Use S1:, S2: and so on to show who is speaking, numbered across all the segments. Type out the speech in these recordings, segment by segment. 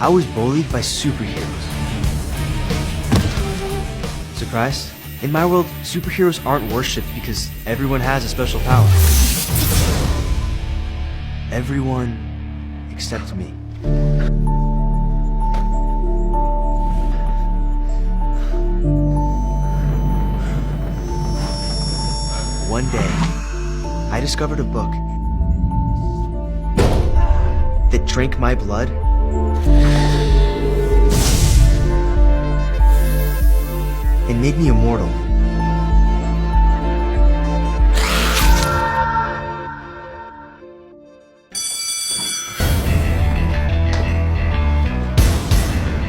S1: I was bullied by superheroes. Surprise? In my world, superheroes aren't worshipped because everyone has a special power. Everyone except me. One day, I discovered a book that drank my blood and made me immortal.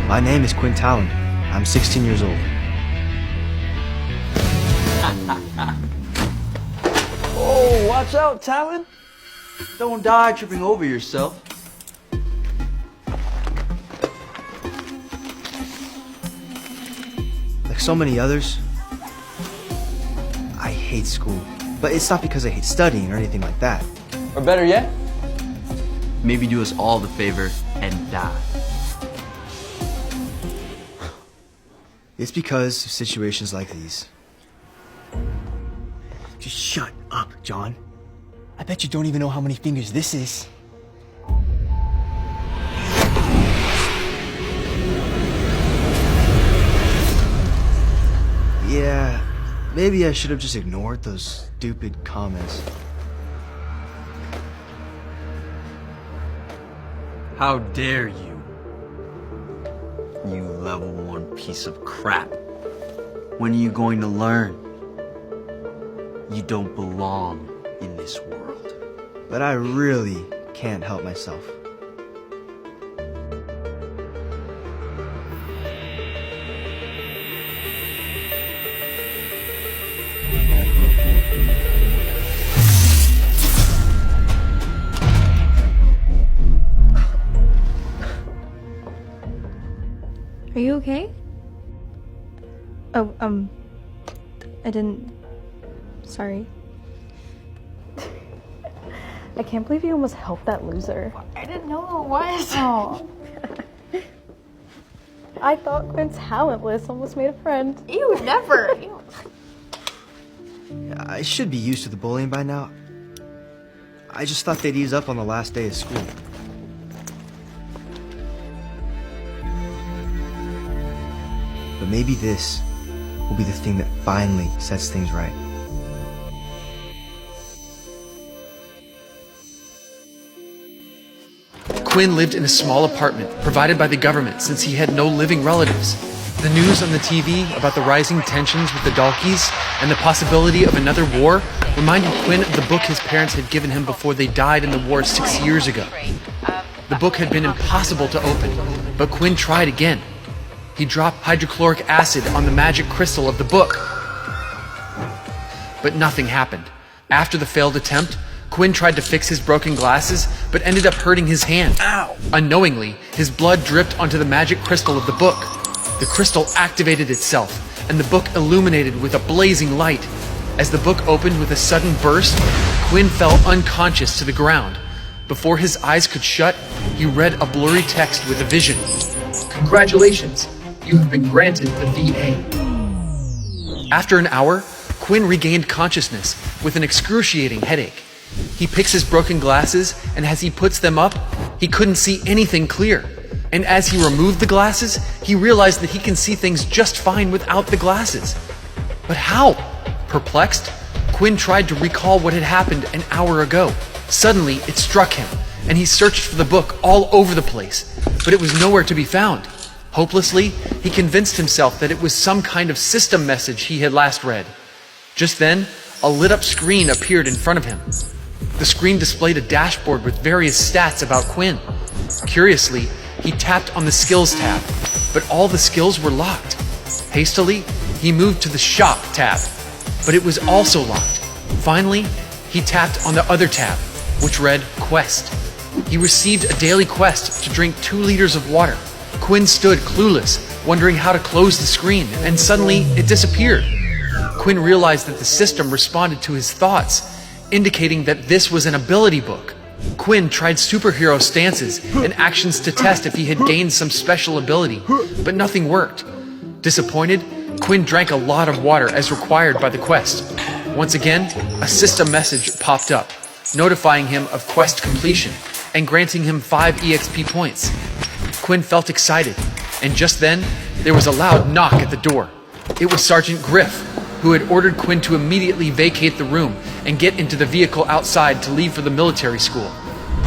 S1: My name is Quinn Talon. I'm 16 years old.
S2: Oh, watch out, Talon. Don't die tripping over yourself.
S1: Like so many others, I hate school. But it's not because I hate studying or anything like that.
S2: Or better yet, maybe do us all the favor and die.
S1: It's because of situations like these. Just shut up, John. I bet you don't even know how many fingers this is. Yeah, maybe I should have just ignored those stupid comments.
S2: How dare you? You level 1 piece of crap. When are you going to learn? You don't belong in this world.
S1: But I really can't help myself.
S3: Are you okay? Oh, I didn't... Sorry. I can't believe you almost helped that loser.
S4: I didn't know who it was.
S3: Oh. I thought Quinn Talentless almost made a friend.
S4: Ew, never. Ew.
S1: I should be used to the bullying by now. I just thought they'd ease up on the last day of school. But maybe this will be the thing that finally sets things right.
S5: Quinn lived in a small apartment provided by the government since he had no living relatives. The news on the TV about the rising tensions with the Dalkies and the possibility of another war reminded Quinn of the book his parents had given him before they died in the war 6 years ago. The book had been impossible to open, but Quinn tried again. He dropped hydrochloric acid on the magic crystal of the book. But nothing happened. After the failed attempt, Quinn tried to fix his broken glasses, but ended up hurting his hand.
S2: Ow!
S5: Unknowingly, his blood dripped onto the magic crystal of the book. The crystal activated itself, and the book illuminated with a blazing light. As the book opened with a sudden burst, Quinn fell unconscious to the ground. Before his eyes could shut, he read a blurry text with a vision. "Congratulations, you have been granted the VA." After an hour, Quinn regained consciousness with an excruciating headache. He picks his broken glasses, and as he puts them up, he couldn't see anything clear. And as he removed the glasses, he realized that he can see things just fine without the glasses. But how? Perplexed, Quinn tried to recall what had happened an hour ago. Suddenly, it struck him, and he searched for the book all over the place, but it was nowhere to be found. Hopelessly, he convinced himself that it was some kind of system message he had last read. Just then, a lit-up screen appeared in front of him. The screen displayed a dashboard with various stats about Quinn. Curiously, he tapped on the Skills tab, but all the skills were locked. Hastily, he moved to the Shop tab, but it was also locked. Finally, he tapped on the other tab, which read Quest. He received a daily quest to drink 2 liters of water. Quinn stood clueless, wondering how to close the screen, and suddenly it disappeared. Quinn realized that the system responded to his thoughts, indicating that this was an ability book. Quinn tried superhero stances and actions to test if he had gained some special ability, but nothing worked. Disappointed, Quinn drank a lot of water as required by the quest. Once again, a system message popped up, notifying him of quest completion and granting him 5 EXP points. Quinn felt excited, and just then, there was a loud knock at the door. It was Sergeant Griff, who had ordered Quinn to immediately vacate the room and get into the vehicle outside to leave for the military school.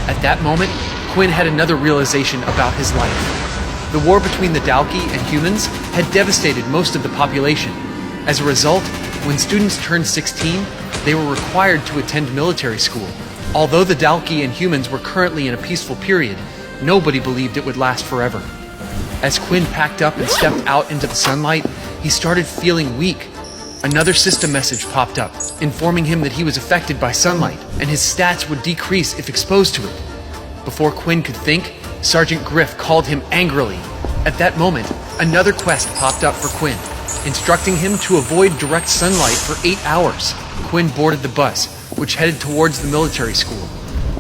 S5: At that moment, Quinn had another realization about his life. The war between the Dalki and humans had devastated most of the population. As a result, when students turned 16, they were required to attend military school. Although the Dalki and humans were currently in a peaceful period, nobody believed it would last forever. As Quinn packed up and stepped out into the sunlight, he started feeling weak. Another system message popped up, informing him that he was affected by sunlight, and his stats would decrease if exposed to it. Before Quinn could think, Sergeant Griff called him angrily. At that moment, another quest popped up for Quinn, instructing him to avoid direct sunlight for 8 hours. Quinn boarded the bus, which headed towards the military school.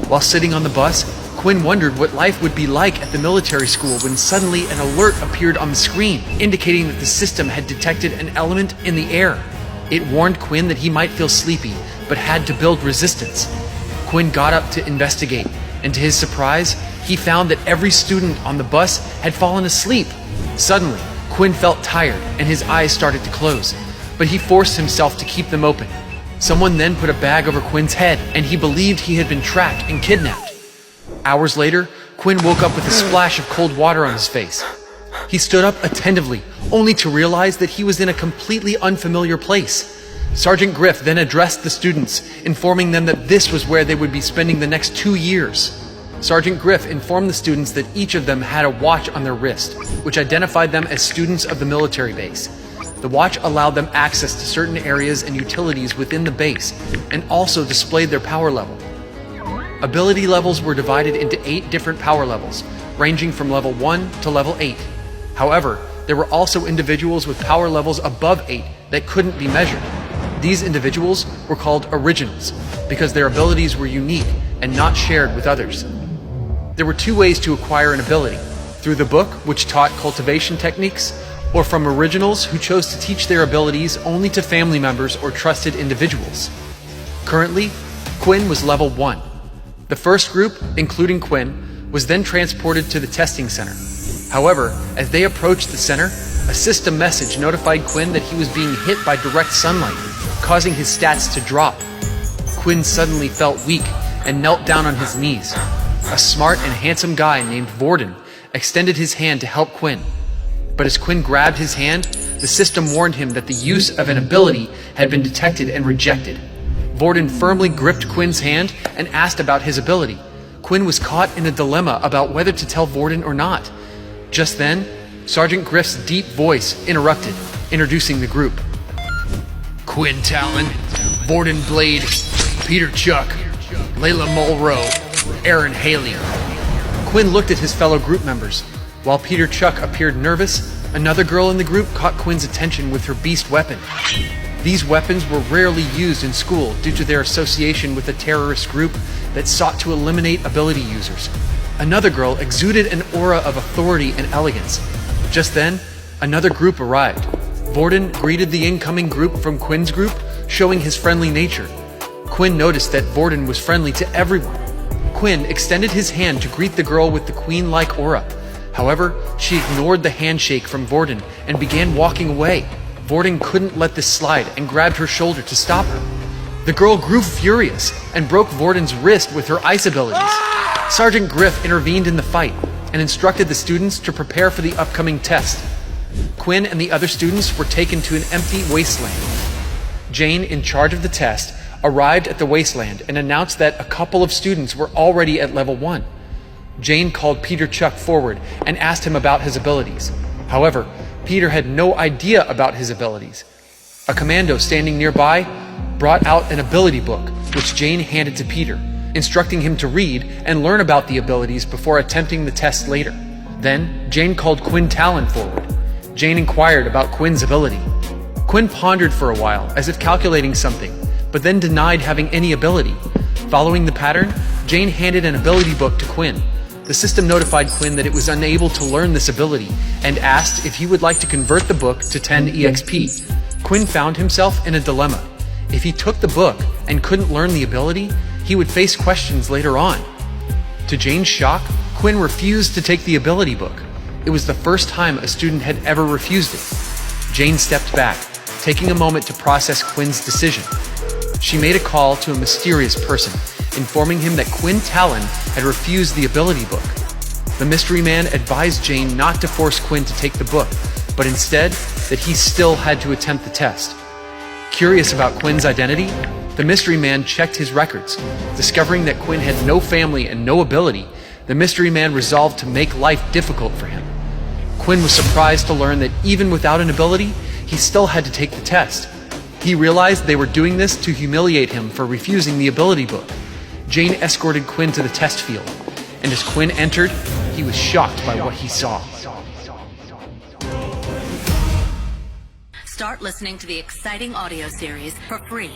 S5: While sitting on the bus, Quinn wondered what life would be like at the military school when suddenly an alert appeared on the screen, indicating that the system had detected an element in the air. It warned Quinn that he might feel sleepy, but had to build resistance. Quinn got up to investigate, and to his surprise, he found that every student on the bus had fallen asleep. Suddenly, Quinn felt tired and his eyes started to close, but he forced himself to keep them open. Someone then put a bag over Quinn's head, and he believed he had been tracked and kidnapped. Hours later, Quinn woke up with a splash of cold water on his face. He stood up attentively, only to realize that he was in a completely unfamiliar place. Sergeant Griff then addressed the students, informing them that this was where they would be spending the next 2 years. Sergeant Griff informed the students that each of them had a watch on their wrist, which identified them as students of the military base. The watch allowed them access to certain areas and utilities within the base, and also displayed their power level. Ability levels were divided into 8 different power levels, ranging from level 1 to level 8. However, there were also individuals with power levels above 8 that couldn't be measured. These individuals were called originals, because their abilities were unique and not shared with others. There were 2 ways to acquire an ability: through the book, which taught cultivation techniques, or from originals who chose to teach their abilities only to family members or trusted individuals. Currently, Quinn was level 1. The first group, including Quinn, was then transported to the testing center. However, as they approached the center, a system message notified Quinn that he was being hit by direct sunlight, causing his stats to drop. Quinn suddenly felt weak and knelt down on his knees. A smart and handsome guy named Vorden extended his hand to help Quinn. But as Quinn grabbed his hand, the system warned him that the use of an ability had been detected and rejected. Vorden firmly gripped Quinn's hand and asked about his ability. Quinn was caught in a dilemma about whether to tell Vorden or not. Just then, Sergeant Griff's deep voice interrupted, introducing the group. Quinn Talon, Vorden Blade, Peter Chuck, Layla Mulrow, Aaron Haley. Quinn looked at his fellow group members. While Peter Chuck appeared nervous, another girl in the group caught Quinn's attention with her beast weapon. These weapons were rarely used in school due to their association with a terrorist group that sought to eliminate ability users. Another girl exuded an aura of authority and elegance. Just then, another group arrived. Vorden greeted the incoming group from Quinn's group, showing his friendly nature. Quinn noticed that Vorden was friendly to everyone. Quinn extended his hand to greet the girl with the queen-like aura. However, she ignored the handshake from Vorden and began walking away. Vorden couldn't let this slide and grabbed her shoulder to stop her. The girl grew furious and broke Vorden's wrist with her ice abilities. Sergeant Griff intervened in the fight and instructed the students to prepare for the upcoming test. Quinn and the other students were taken to an empty wasteland. Jane, in charge of the test, arrived at the wasteland and announced that a couple of students were already at level 1. Jane called Peter Chuck forward and asked him about his abilities. However, Peter had no idea about his abilities. A commando standing nearby brought out an ability book, which Jane handed to Peter, instructing him to read and learn about the abilities before attempting the test later. Then, Jane called Quinn Talon forward. Jane inquired about Quinn's ability. Quinn pondered for a while, as if calculating something, but then denied having any ability. Following the pattern, Jane handed an ability book to Quinn. The system notified Quinn that it was unable to learn this ability and asked if he would like to convert the book to 10 EXP. Quinn found himself in a dilemma. If he took the book and couldn't learn the ability, he would face questions later on. To Jane's shock, Quinn refused to take the ability book. It was the first time a student had ever refused it. Jane stepped back, taking a moment to process Quinn's decision. She made a call to a mysterious person, informing him that Quinn Talon had refused the ability book. The mystery man advised Jane not to force Quinn to take the book, but instead that he still had to attempt the test. Curious about Quinn's identity, the mystery man checked his records. Discovering that Quinn had no family and no ability, the mystery man resolved to make life difficult for him. Quinn was surprised to learn that even without an ability, he still had to take the test. He realized they were doing this to humiliate him for refusing the ability book. Jane escorted Quinn to the test field, and as Quinn entered, he was shocked by what he saw.
S6: Start listening to the exciting audio series for free